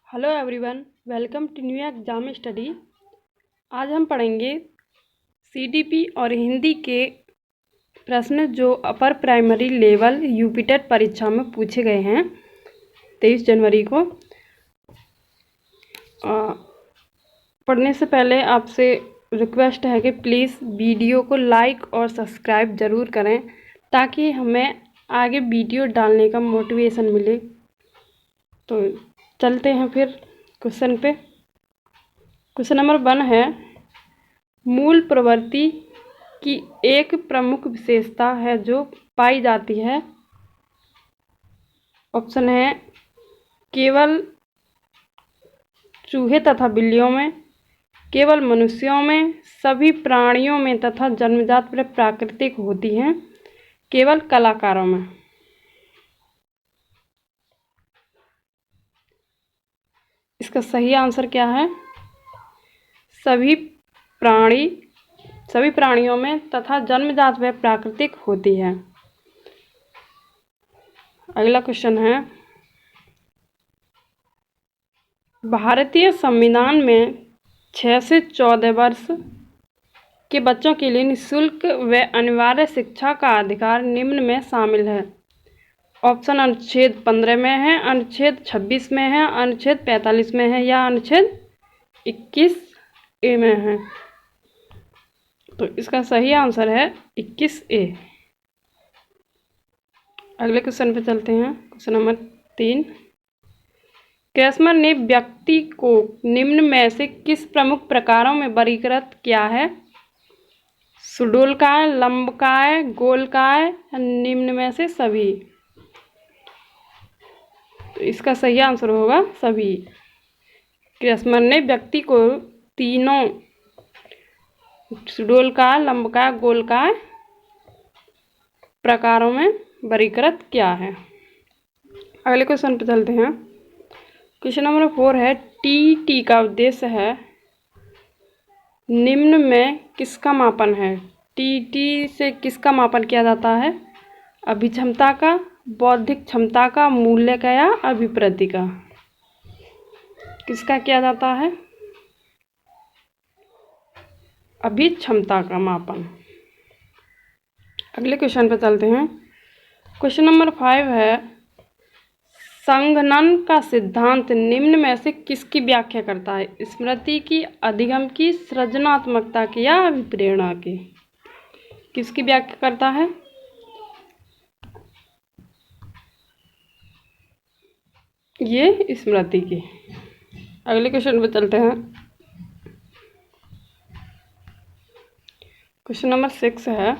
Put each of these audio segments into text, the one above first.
Hello everyone, welcome to new exam study. आज हम पढ़ेंगे सीडीपी और हिंदी के प्रश्न जो अपर प्राइमरी लेवल यूपीटेट परीक्षा में पूछे गए हैं 23 जनवरी को। पढ़ने से पहले आपसे रिक्वेस्ट है कि प्लीज़ वीडियो को लाइक और सब्सक्राइब ज़रूर करें ताकि हमें आगे वीडियो डालने का मोटिवेशन मिले। तो चलते हैं फिर क्वेश्चन पे। क्वेश्चन नंबर 1 है, मूल प्रवृत्ति की एक प्रमुख विशेषता है जो पाई जाती है। ऑप्शन है केवल चूहे तथा बिल्लियों में, केवल मनुष्यों में, सभी प्राणियों में तथा जन्मजात प्राकृतिक होती हैं, केवल कलाकारों में। इसका सही आंसर क्या है? सभी प्राणियों में तथा जन्मजात व प्राकृतिक होती है। अगला क्वेश्चन है, भारतीय संविधान में 6 से 14 वर्ष के बच्चों के लिए निःशुल्क व अनिवार्य शिक्षा का अधिकार निम्न में शामिल है। ऑप्शन अनुच्छेद 15 में है, अनुच्छेद 26 में है, अनुच्छेद 45 में है या अनुच्छेद 21A में है। तो इसका सही आंसर है 21A। अगले क्वेश्चन पे चलते हैं। क्वेश्चन नंबर 3, क्रेस्मर ने व्यक्ति को निम्न में से किस प्रमुख प्रकारों में वर्गीकृत किया है? सुडोलकाय, लंबकाय, गोलकाय, निम्न में से सभी। तो इसका सही आंसर होगा सभी। क्रेस्मर ने व्यक्ति को तीनों सुडोलकाय, लंबकाय, गोलकाय प्रकारों में वर्गीकृत किया है। अगले क्वेश्चन पर चलते हैं। क्वेश्चन नंबर 4 है, टी का उद्देश्य है निम्न में किसका मापन है? टी से किसका मापन किया जाता है? अभिक्षमता का, बौद्धिक क्षमता का, मूल्य का या अभिवृद्धि का? किसका किया जाता है? अभिक्षमता का मापन। अगले क्वेश्चन पर चलते हैं। क्वेश्चन नंबर 5 है, संघनन का सिद्धांत निम्न में से किसकी व्याख्या करता है? स्मृति की, अधिगम की, सृजनात्मकता की या अभिप्रेरणा की? किसकी व्याख्या करता है? ये स्मृति की। अगले क्वेश्चन पे चलते हैं। क्वेश्चन नंबर 6 है,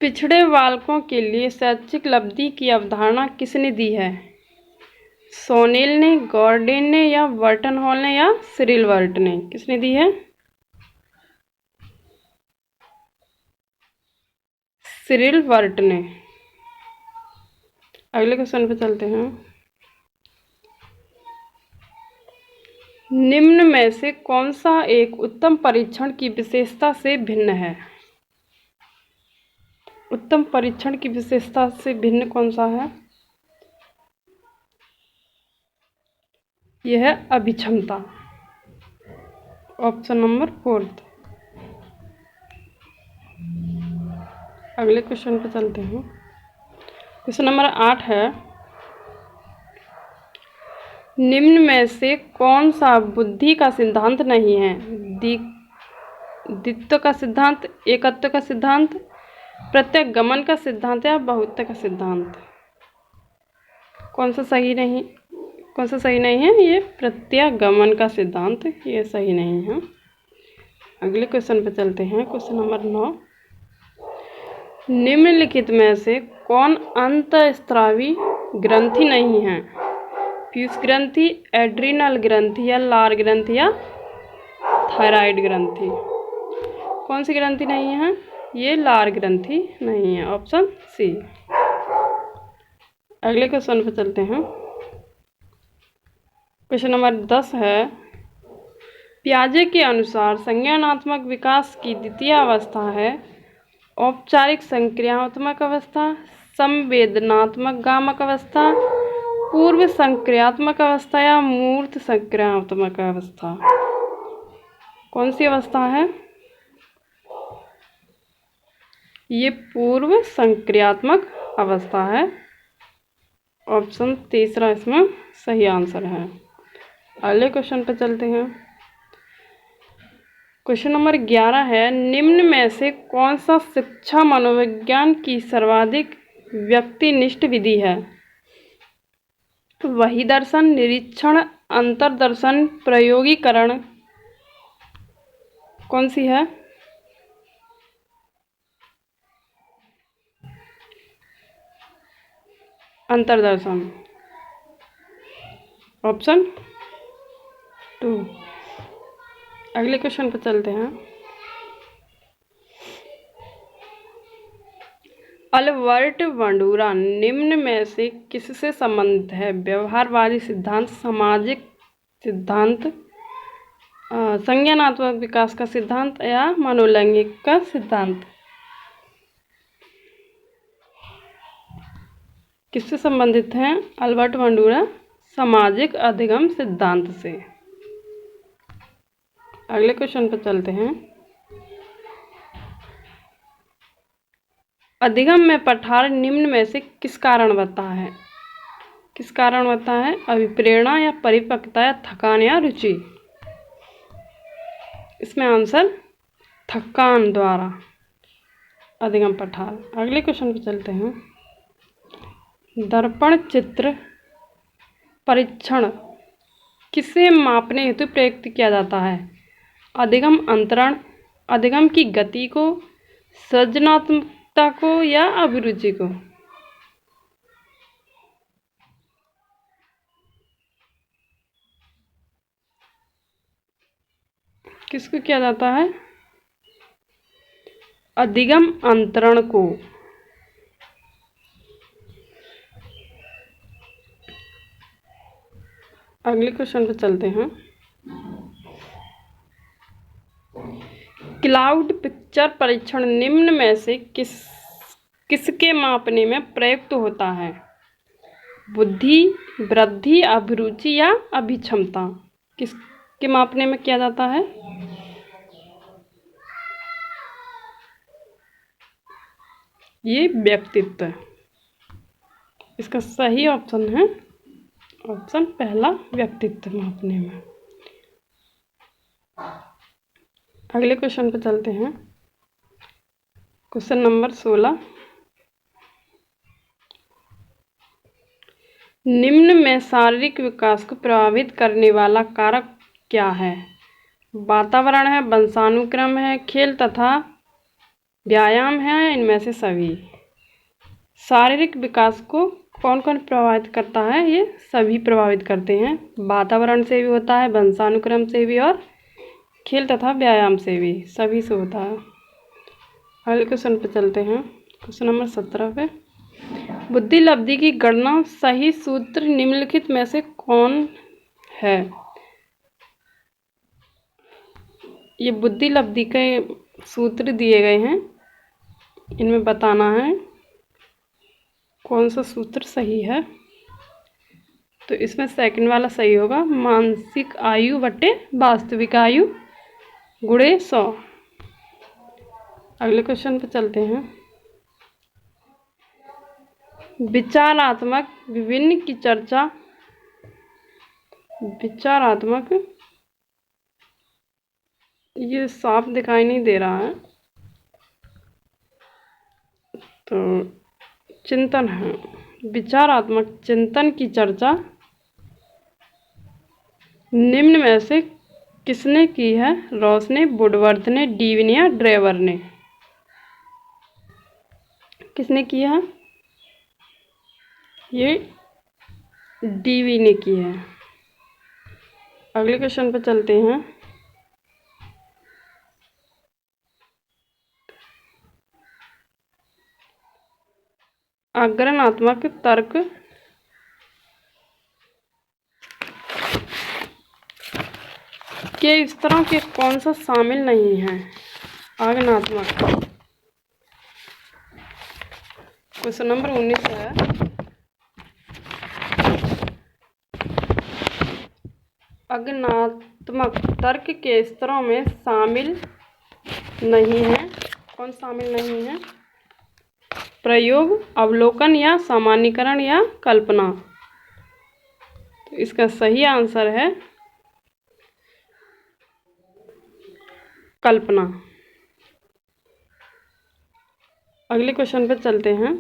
पिछड़े बालकों के लिए शैक्षिक उपलब्धि की अवधारणा किसने दी है? सोनेल ने, गॉर्डेन ने या बर्टन हॉल ने या सिरिल वर्ट ने? किसने दी है? सिरिल वर्ट ने। अगले क्वेश्चन पे चलते हैं। निम्न में से कौन सा एक उत्तम परीक्षण की विशेषता से भिन्न है? उत्तम परीक्षण की विशेषता से भिन्न कौन सा है? यह है अभिक्षमता। Option number 4। अगले क्वेश्चन पे चलते हैं। क्वेश्चन नंबर 8 है, निम्न में से कौन सा बुद्धि का सिद्धांत नहीं है? द्वित्व का सिद्धांत, एकत्व का सिद्धांत, प्रत्यगमन का सिद्धांत या बहुत्व का सिद्धांत? कौन सा सही नहीं है? ये प्रत्यगमन का सिद्धांत, ये सही नहीं है। अगले क्वेश्चन पे चलते हैं। क्वेश्चन नंबर 9, निम्नलिखित में से कौन अंतःस्रावी ग्रंथि नहीं है? पीयूष ग्रंथि, एड्रिनल ग्रंथि या लार ग्रंथि या थायराइड ग्रंथि? कौन सी ग्रंथि नहीं है? ये लार ग्रंथि नहीं है। Option C. अगले क्वेश्चन पे चलते हैं। क्वेश्चन नंबर 10 है, पियाजे के अनुसार संज्ञानात्मक विकास की द्वितीय अवस्था है औपचारिक संक्रियात्मक अवस्था, संवेदनात्मक गामक अवस्था, पूर्व संक्रियात्मक अवस्था या मूर्त संक्रियात्मक अवस्था? कौन सी अवस्था है? ये पूर्व संक्रियात्मक अवस्था है। ऑप्शन तीसरा इसमें सही आंसर है। अगले क्वेश्चन पर चलते हैं। क्वेश्चन नंबर 11 है, निम्न में से कौन सा शिक्षा मनोविज्ञान की सर्वाधिक व्यक्तिनिष्ठ विधि है? वही दर्शन, निरीक्षण, अंतर्दर्शन, प्रयोगीकरण, कौन सी है? अंतर्दर्शन, ऑप्शन 2। अगले क्वेश्चन पर चलते हैं। अल्बर्ट बंडूरा निम्न में से किससे संबंधित है? व्यवहारवादी सिद्धांत, सामाजिक सिद्धांत, संज्ञानात्मक विकास का सिद्धांत या मनोलैंगिक का सिद्धांत? किससे संबंधित हैं अल्बर्ट बंडूरा? सामाजिक अधिगम सिद्धांत से। अगले क्वेश्चन पर चलते हैं। अधिगम में पठार निम्न में से किस कारण बनता है? किस कारण बनता है? अभिप्रेरणा या परिपक्वता या थकान या रुचि? इसमें आंसर थकान द्वारा अधिगम पठार। अगले क्वेश्चन पर चलते हैं। दर्पण चित्र परीक्षण किसे मापने हेतु प्रयुक्त किया जाता है? अधिगम अंतरण, अधिगम की गति को, सृजनात्मकता को या अभिरुचि को? किसको किया जाता है? अधिगम अंतरण को। अगले क्वेश्चन पर चलते हैं। क्लाउड पिक्चर परीक्षण निम्न में से किसके मापने में प्रयुक्त होता है? बुद्धि, वृद्धि, अभिरुचि या अभिक्षमता? किसके मापने में किया जाता है? ये व्यक्तित्व। इसका सही ऑप्शन है ऑप्शन पहला, व्यक्तित्व मापने में। अगले क्वेश्चन पर चलते हैं। क्वेश्चन नंबर 16, निम्न में शारीरिक विकास को प्रभावित करने वाला कारक क्या है? वातावरण है, वंशानुक्रम है, खेल तथा व्यायाम है, इनमें से सभी? शारीरिक विकास को कौन कौन प्रभावित करता है? ये सभी प्रभावित करते हैं। वातावरण से भी होता है, वंशानुक्रम से भी और खेल तथा व्यायाम से भी, सभी से होता है। अगले क्वेश्चन पे चलते हैं। क्वेश्चन नंबर 17 पे, बुद्धि लब्धि की गणना सही सूत्र निम्नलिखित में से कौन है? ये बुद्धि लब्धि के सूत्र दिए गए हैं, इनमें बताना है कौन सा सूत्र सही है। तो इसमें सेकंड वाला सही होगा, मानसिक आयु बटे वास्तविक आयु गुणे 100। अगले क्वेश्चन पे चलते हैं। विचारात्मक विभिन्न की चर्चा, विचारात्मक, ये साफ दिखाई नहीं दे रहा है, तो चिंतन है। विचारात्मक चिंतन की चर्चा निम्न में से किसने की है? रॉस ने, वुडवर्थ ने, डीवी ने या ड्रेवर ने? किसने की है? ये डीवी ने की है। अगले क्वेश्चन पर चलते हैं। आग्रहणात्मक तर्क के इस तरह के कौन सा शामिल नहीं है? आग्रहणात्मक। क्वेश्चन नंबर 19 है, अज्ञानात्मक तर्क के स्तरों में शामिल नहीं है। कौन शामिल नहीं है? प्रयोग, अवलोकन या सामान्यीकरण या कल्पना। तो इसका सही आंसर है कल्पना। अगले क्वेश्चन पर चलते हैं।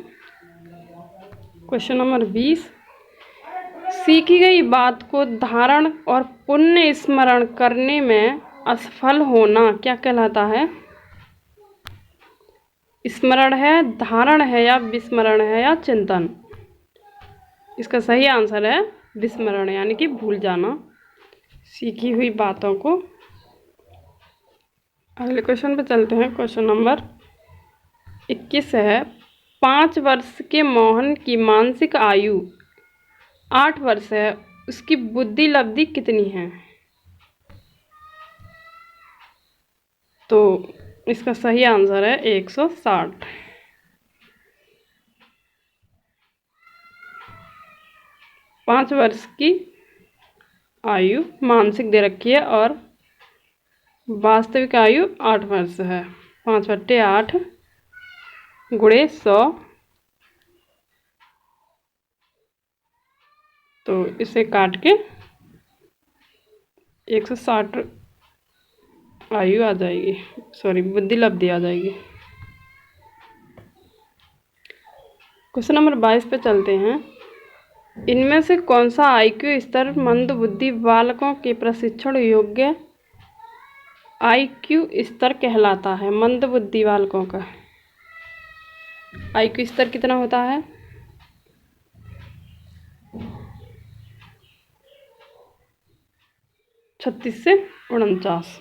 Question number 20। सीखी गई बात को धारण और पुनः स्मरण करने में असफल होना क्या कहलाता है? स्मरण है, धारण है या विस्मरण है या चिंतन? इसका सही आंसर है विस्मरण, यानी कि भूल जाना सीखी हुई बातों को। अगले क्वेश्चन पे चलते हैं। क्वेश्चन नंबर 21 है। 5 वर्ष के मोहन की मानसिक आयु 8 वर्ष है, उसकी बुद्धि लब्धि कितनी है? तो इसका सही आंसर है 160। 5 वर्ष की आयु मानसिक दे रखी है और वास्तविक आयु 8 वर्ष है। 5/8 गुणे 100, तो इसे काट के 160 आयु आ जाएगी, सॉरी बुद्धि लब्धि आ जाएगी। क्वेश्चन नंबर 22 पे चलते हैं। इनमें से कौन सा आईक्यू स्तर मंदबुद्धि बालकों के प्रशिक्षण योग्य आईक्यू स्तर कहलाता है? मंदबुद्धि बालकों का आईक्यू स्तर कितना होता है? 36 से 49।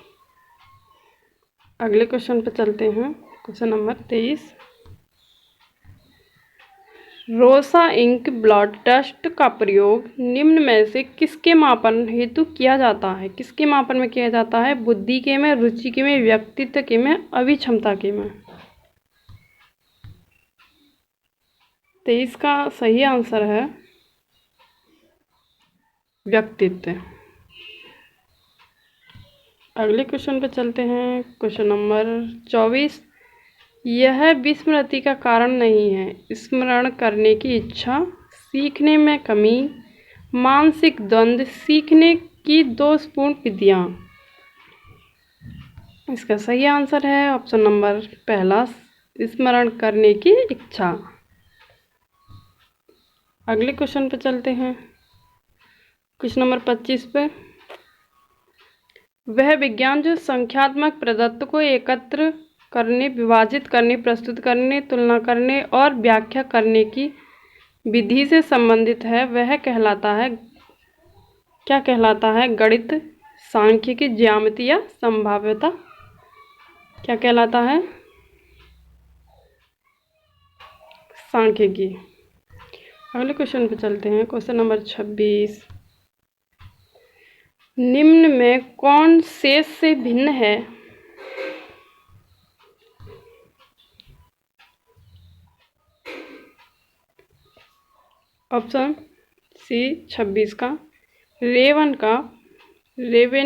अगले क्वेश्चन पे चलते हैं। Question number 23। रोसा इंक ब्लड टेस्ट का प्रयोग निम्न में से किसके मापन हेतु किया जाता है? किसके मापन में किया जाता है? बुद्धि के में, रुचि के में, व्यक्तित्व के में, अभिक्षमता के में? 23 का सही आंसर है व्यक्तित्व। अगले क्वेश्चन पे चलते हैं। Question number 24। यह विस्मृति का कारण नहीं है। स्मरण करने की इच्छा, सीखने में कमी, मानसिक द्वंद्व, सीखने की दोषपूर्ण विधियाँ। इसका सही आंसर है ऑप्शन नंबर पहला, स्मरण करने की इच्छा। अगले क्वेश्चन पे चलते हैं। क्वेश्चन नंबर 25 पे। वह विज्ञान जो संख्यात्मक प्रदत्त को एकत्र करने, विभाजित करने, प्रस्तुत करने, तुलना करने और व्याख्या करने की विधि से संबंधित है, वह कहलाता है, क्या कहलाता है? गणित, सांख्यिकी, ज्यामिति या संभाव्यता? क्या कहलाता है? सांख्यिकी। अगले क्वेश्चन पे चलते हैं। Question number 26। निम्न में कौन शेष से भिन्न है? ऑप्शन सी 26 का रेवन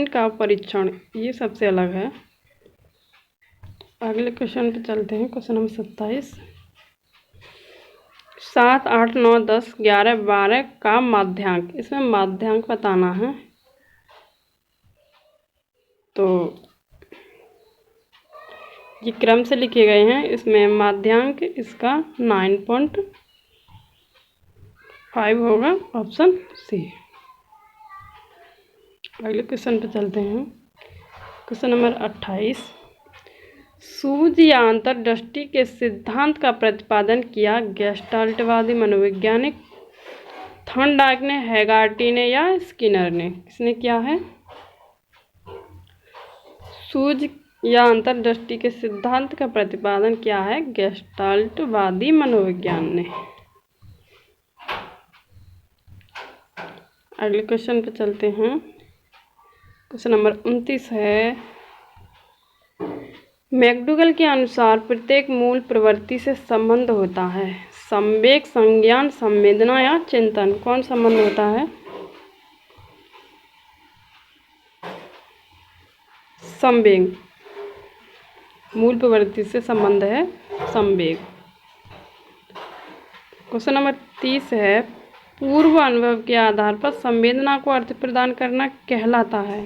का परीक्षण, ये सबसे अलग है। अगले क्वेश्चन पे चलते हैं। Question number 27। 7, 8, 9, 10, 11, 12 का माध्यांक, इसमें माध्यांक बताना है। तो ये क्रम से लिखे गए हैं। इसमें माध्यांक इसका 9.5 होगा, ऑप्शन सी। अगले क्वेश्चन पे चलते हैं। Question number 28। सूझ या अंतर्दृष्टि के सिद्धांत का प्रतिपादन किया गेस्टाल्टवादी मनोवैज्ञानिक थॉर्नडाइक ने, हैगार्टी ने या स्किनर ने? किसने किया है? सूझ या अंतर्दृष्टि के सिद्धांत का प्रतिपादन किया है गेस्टाल्टवादी मनोविज्ञान ने। अगले क्वेश्चन पे चलते हैं। क्वेश्चन नंबर 29 है। मैकडूगल के अनुसार प्रत्येक मूल प्रवृत्ति से संबंध होता है, संवेग, संज्ञान, संवेदना या चिंतन? कौन संबंध होता है? संवेग, मूल प्रवृत्ति से संबंध है संवेग। क्वेश्चन नंबर 30 है, पूर्व अनुभव के आधार पर संवेदना को अर्थ प्रदान करना कहलाता है।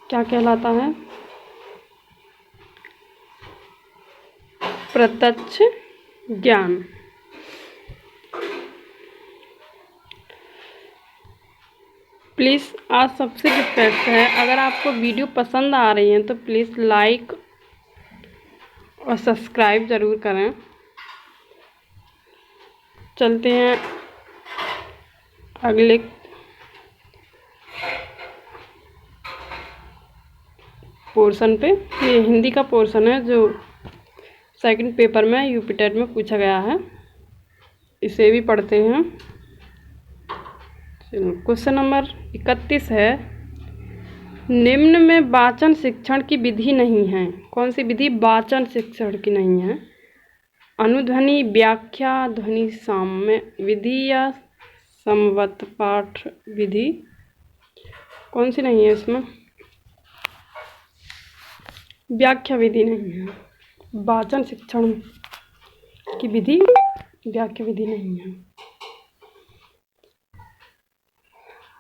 क्या कहलाता है? प्रत्यक्ष ज्ञान। प्लीज़ आज सबसे रिक्वेस्ट है, अगर आपको वीडियो पसंद आ रही है तो प्लीज़ लाइक और सब्सक्राइब ज़रूर करें। चलते हैं अगले पोर्शन पे। ये हिंदी का पोर्शन है जो सेकंड पेपर में यूपी टेट में पूछा गया है, इसे भी पढ़ते हैं। क्वेश्चन नंबर 31 है, निम्न में वाचन शिक्षण की विधि नहीं है। कौन सी विधि वाचन शिक्षण की नहीं है? अनुध्वनि, व्याख्या, ध्वनि साम्य विधि या समवत पाठ विधि? कौन सी नहीं है इसमें? व्याख्या विधि नहीं है। वाचन शिक्षण की विधि व्याख्या विधि नहीं है।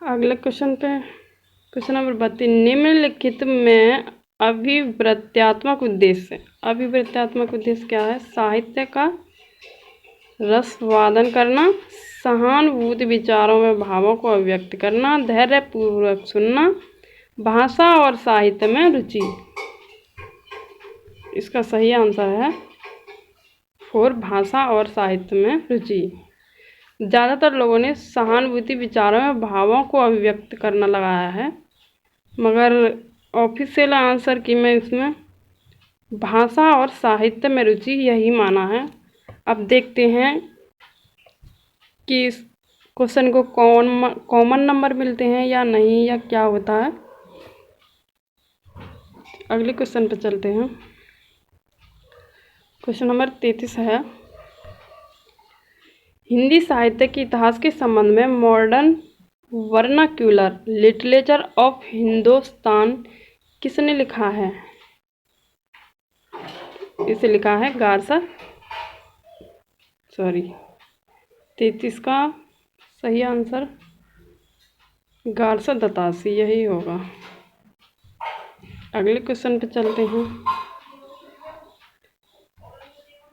अगले क्वेश्चन पे, क्वेश्चन नंबर 32, निम्नलिखित में अभिवृत्त्यात्मक उद्देश्य। अभिवृत्त्यात्मक उद्देश्य क्या है? साहित्य का रसवादन करना, सहानुभूति विचारों में भावों को अभिव्यक्त करना, धैर्यपूर्वक सुनना, भाषा और साहित्य में रुचि। इसका सही आंसर है 4, भाषा और साहित्य में रुचि। ज़्यादातर लोगों ने सहानुभूति विचारों में भावों को अभिव्यक्त करना लगाया है, मगर ऑफिशियल आंसर की मैं इसमें भाषा और साहित्य में रुचि यही माना है। अब देखते हैं कि इस क्वेश्चन को कॉमन नंबर मिलते हैं या नहीं, या क्या होता है। अगले क्वेश्चन पर चलते हैं। क्वेश्चन नंबर 33 है, हिंदी साहित्य के इतिहास के संबंध में modern vernacular literature of Hindustan किसने लिखा है? इसे लिखा है गारसा। 33 का सही आंसर गारसा दत्तासी यही होगा। अगले क्वेश्चन पे चलते हैं।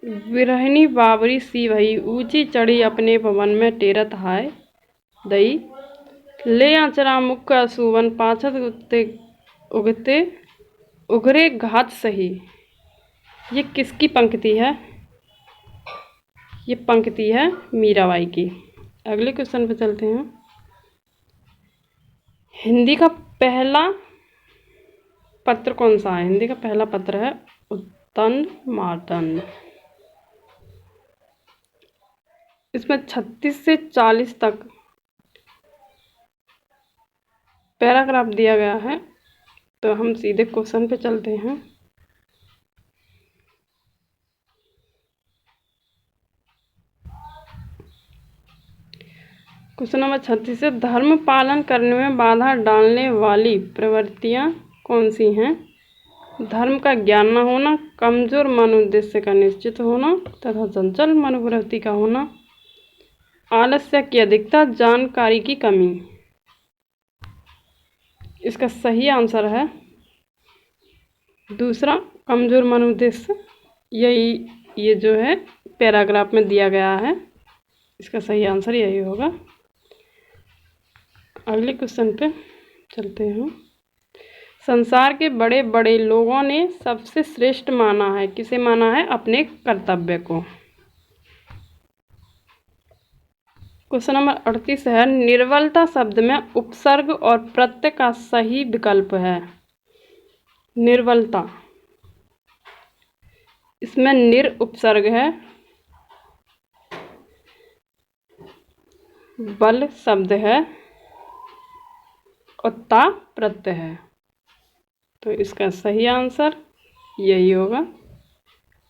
विरहिणी बाबरी सी भई, ऊंची चढ़ी अपने भवन में टेरत हाय दई, ले आचरा मुख सुवन पाछत उगते उगते उगरे घात सही। ये किसकी पंक्ति है? ये पंक्ति है मीराबाई की। अगले क्वेश्चन पे चलते हैं। हिंदी का पहला पत्र कौन सा है? हिंदी का पहला पत्र है उत्तन मार्तंड। इसमें 36 से 40 तक पैराग्राफ दिया गया है, तो हम सीधे क्वेश्चन पे चलते हैं। क्वेश्चन नंबर 36 है, धर्म पालन करने में बाधा डालने वाली प्रवृत्तियां कौन सी हैं? धर्म का ज्ञान न होना, कमजोर मन उद्देश्य का निश्चित होना तथा चंचल मनोवृत्ति का होना, आलस्य की अधिकता, जानकारी की कमी। इसका सही आंसर है दूसरा, कमजोर मन उद्देश्य। यही ये जो है पैराग्राफ में दिया गया है, इसका सही आंसर यही होगा। अगले क्वेश्चन पे चलते हैं। संसार के बड़े बड़े लोगों ने सबसे श्रेष्ठ माना है, किसे माना है? अपने कर्तव्य को। क्वेश्चन नंबर 38 है, निर्बलता शब्द में उपसर्ग और प्रत्यय का सही विकल्प है। निर्बलता, इसमें निर उपसर्ग है, बल शब्द है और ता प्रत्यय है, तो इसका सही आंसर यही होगा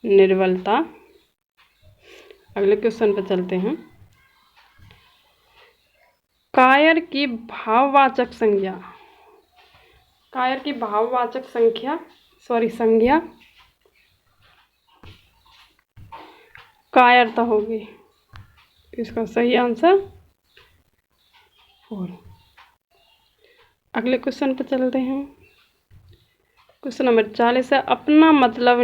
निर्बलता। अगले क्वेश्चन पर चलते हैं। कायर की भाववाचक संज्ञा कायर की भाववाचक संज्ञा कायरता होगी। इसका सही आंसर 4। अगले क्वेश्चन पर चलते हैं। क्वेश्चन नंबर 40 है, अपना मतलब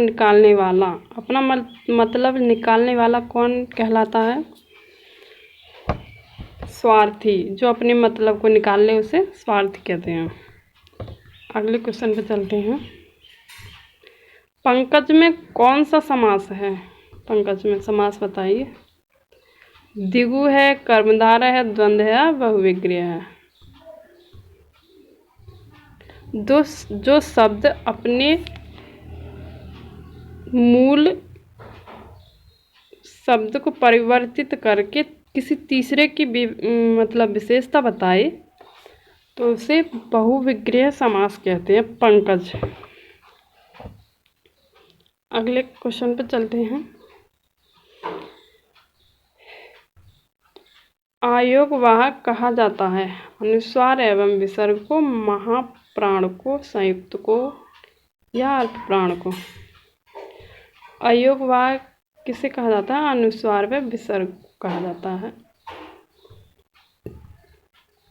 निकालने वाला कौन कहलाता है? स्वार्थी। जो अपने मतलब को निकाल ले उसे स्वार्थी कहते हैं। अगले क्वेश्चन पे चलते हैं। पंकज में कौन सा समास है? पंकज में समास बताइए। द्विगु है, कर्मधारय है, द्वंद्व है, बहुविग्रह है। जो शब्द अपने मूल शब्द को परिवर्तित करके किसी तीसरे की मतलब विशेषता बताए तो उसे बहुविग्रह समास कहते हैं। पंकज। अगले क्वेश्चन पे चलते हैं। आयोगवाहक कहा जाता है अनुस्वार एवं विसर्ग को, महाप्राण को, संयुक्त को या अल्पप्राण को? आयोगवाहक किसे कहा जाता है? अनुस्वार व विसर्ग कहा जाता है।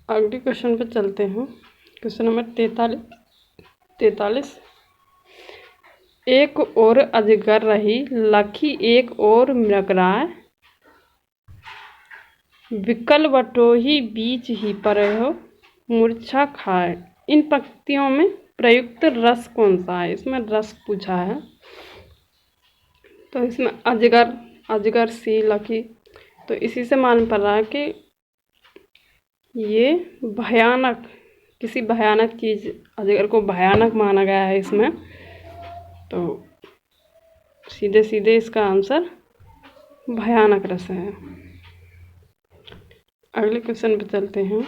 अगले क्वेश्चन पे चलते हैं। Question number 43। एक और अजगर रही, लखी एक और मृगराय, विकल बटोही बीच ही परहो, मूर्छा खाए। इन पंक्तियों में प्रयुक्त रस कौन सा है? इसमें रस पूछा है। तो इसमें अजगर सी लखी, तो इसी से मालूम पड़ रहा है कि ये किसी भयानक चीज, अजगर को भयानक माना गया है इसमें। तो सीधे सीधे इसका आंसर भयानक रस है। अगले क्वेश्चन पे चलते हैं।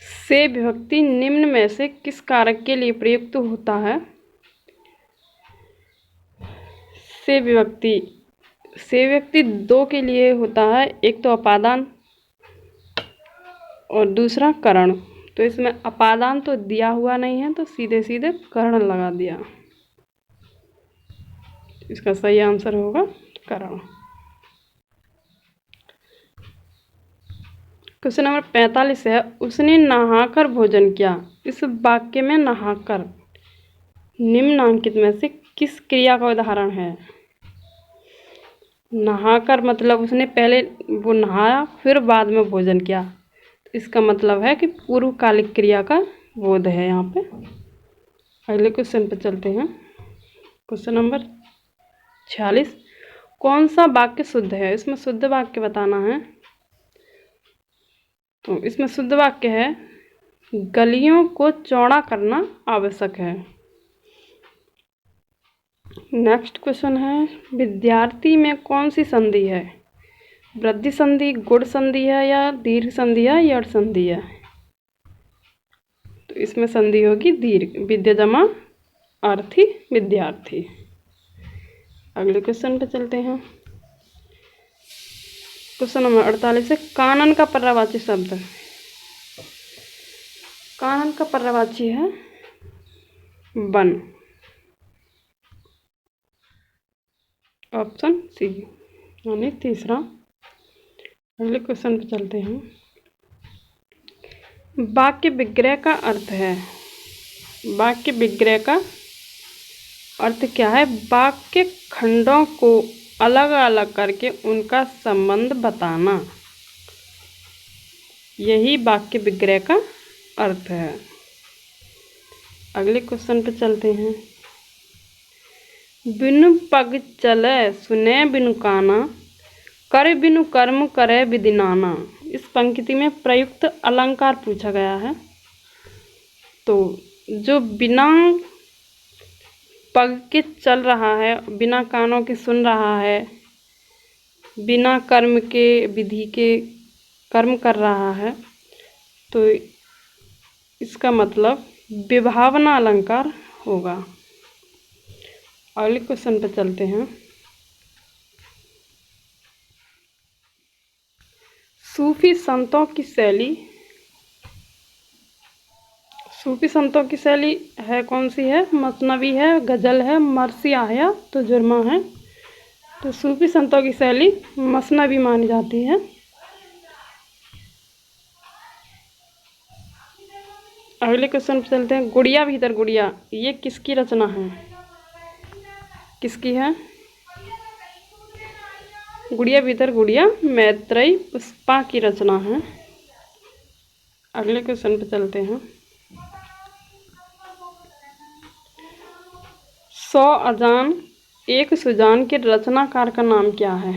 से विभक्ति निम्न में से किस कारक के लिए प्रयुक्त होता है? से विभक्ति दो के लिए होता है, एक तो अपादान और दूसरा करण। तो इसमें अपादान तो दिया हुआ नहीं है, तो सीधे सीधे करण लगा दिया। इसका सही आंसर होगा करण। क्वेश्चन नंबर 45 है, उसने नहाकर भोजन किया। इस वाक्य में नहाकर निम्नांकित में से किस क्रिया का उदाहरण है? नहाकर मतलब उसने पहले वो नहाया फिर बाद में भोजन किया। इसका मतलब है कि पूर्वकालिक क्रिया का बोध है यहाँ पे। अगले क्वेश्चन पे चलते हैं। क्वेश्चन नंबर 46, कौन सा वाक्य शुद्ध है? इसमें शुद्ध वाक्य बताना है। तो इसमें शुद्ध वाक्य है, गलियों को चौड़ा करना आवश्यक है। नेक्स्ट क्वेश्चन है, विद्यार्थी में कौन सी संधि है? वृद्धि संधि, गुण संधि है या दीर्घ संधि है या अट संधि है? तो इसमें संधि होगी दीर्घ, विद्या जमा अर्थी विद्यार्थी। अगले क्वेश्चन पे चलते हैं। क्वेश्चन नंबर 48 है, कानन का पर्यायवाची शब्द। कानन का पर्यायवाची है वन। ऑप्शन सी यानी तीसरा। अगले क्वेश्चन पे चलते हैं। वाक्य विग्रह का अर्थ है। वाक्य विग्रह का अर्थ क्या है? वाक्य खंडों को अलग अलग करके उनका संबंध बताना, यही वाक्य विग्रह का अर्थ है। अगले क्वेश्चन पे चलते हैं। बिनु पग चले सुने बिनु काना, करे बिनु कर्म करे विधि नाना। इस पंक्ति में प्रयुक्त अलंकार पूछा गया है। तो जो बिना पग के चल रहा है, बिना कानों के सुन रहा है, बिना कर्म के विधि के कर्म कर रहा है, तो इसका मतलब विभावना अलंकार होगा। अगले क्वेश्चन पे चलते हैं। सूफी संतों की शैली सूफी संतों की शैली है कौन सी है? मसनवी है, गज़ल है, मरसिया है या तो जुर्मा है। तो सूफी संतों की शैली मसनवी मानी जाती है। अगले क्वेश्चन पे चलते हैं। गुड़िया भीतर गुड़िया ये किसकी रचना है? किसकी है? गुड़िया भीतर गुड़िया मैत्रेयी पुष्पा की रचना है। अगले क्वेश्चन पे चलते हैं। 100 अजान एक सुजान के रचनाकार का नाम क्या है?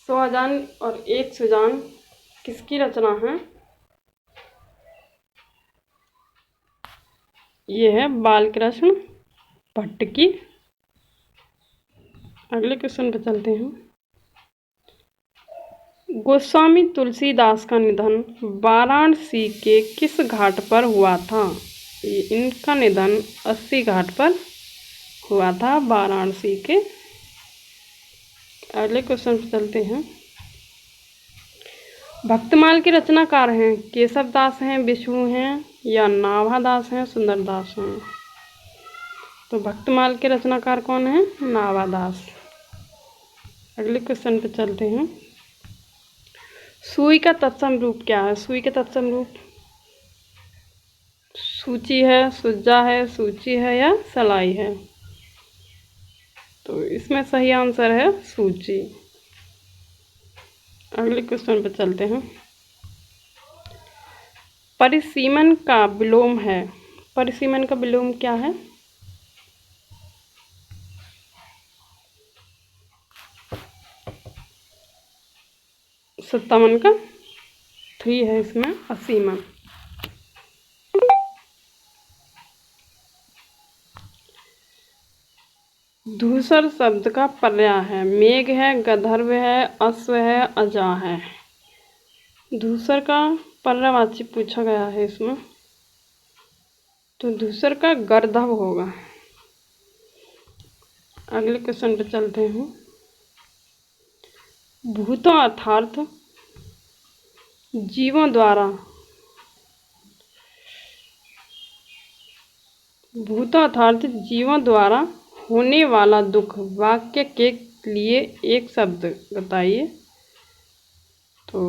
100 अजान और एक सुजान किसकी रचना है? ये है बालकृष्ण भट्ट की। अगले क्वेश्चन पे चलते हैं। गोस्वामी तुलसीदास का निधन वाराणसी के किस घाट पर हुआ था? इनका निधन 80 घाट पर हुआ था, वाराणसी के। अगले क्वेश्चन पे चलते हैं। भक्तमाल के रचनाकार हैं केशव दास हैं, विष्णु हैं या नाभादास हैं, सुंदरदास हैं? तो भक्तमाल के रचनाकार कौन है? नाभादास। अगले क्वेश्चन पे चलते हैं। सुई का तत्सम रूप क्या है? सुई का तत्सम रूप सूची है, सुज्जा है, सूची है या सलाई है? तो इसमें सही आंसर है सूची। अगले क्वेश्चन पे चलते हैं। परिसीमन का विलोम है। परिसीमन का विलोम क्या है? सत्तावन का 3 है इसमें असीमन। धूसर शब्द का पर्याय है। मेघ है, गंधर्व है, अश्व है, अजा है। धूसर का पर्यायवाची पूछा गया है इसमें, तो धूसर का गर्दभ होगा। अगले क्वेश्चन पे चलते हैं। भूतों अर्थात जीवों द्वारा होने वाला दुख वाक्य के लिए एक शब्द बताइए। तो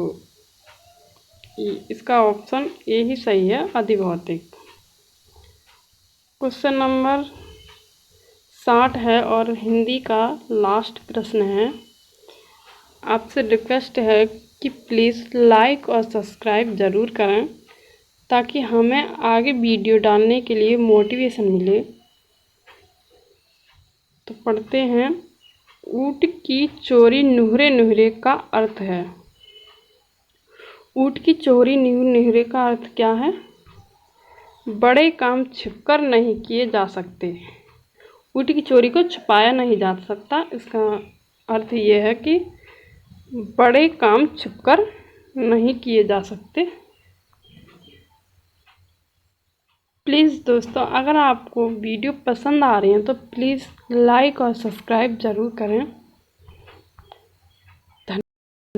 इसका ऑप्शन ए ही सही है, अधिभौतिक। क्वेश्चन नंबर 60 है और हिंदी का लास्ट प्रश्न है। आपसे रिक्वेस्ट है कि प्लीज़ लाइक और सब्सक्राइब ज़रूर करें ताकि हमें आगे वीडियो डालने के लिए मोटिवेशन मिले। तो पढ़ते हैं। ऊँट की चोरी नुहरे नुहरे का अर्थ है। ऊँट की चोरी नुहरे का अर्थ क्या है? बड़े काम छिपकर नहीं किए जा सकते। ऊँट की चोरी को छुपाया नहीं जा सकता। इसका अर्थ ये है कि बड़े काम छिपकर नहीं किए जा सकते। प्लीज़ दोस्तों, अगर आपको वीडियो पसंद आ रही है तो प्लीज़ लाइक और सब्सक्राइब ज़रूर करें।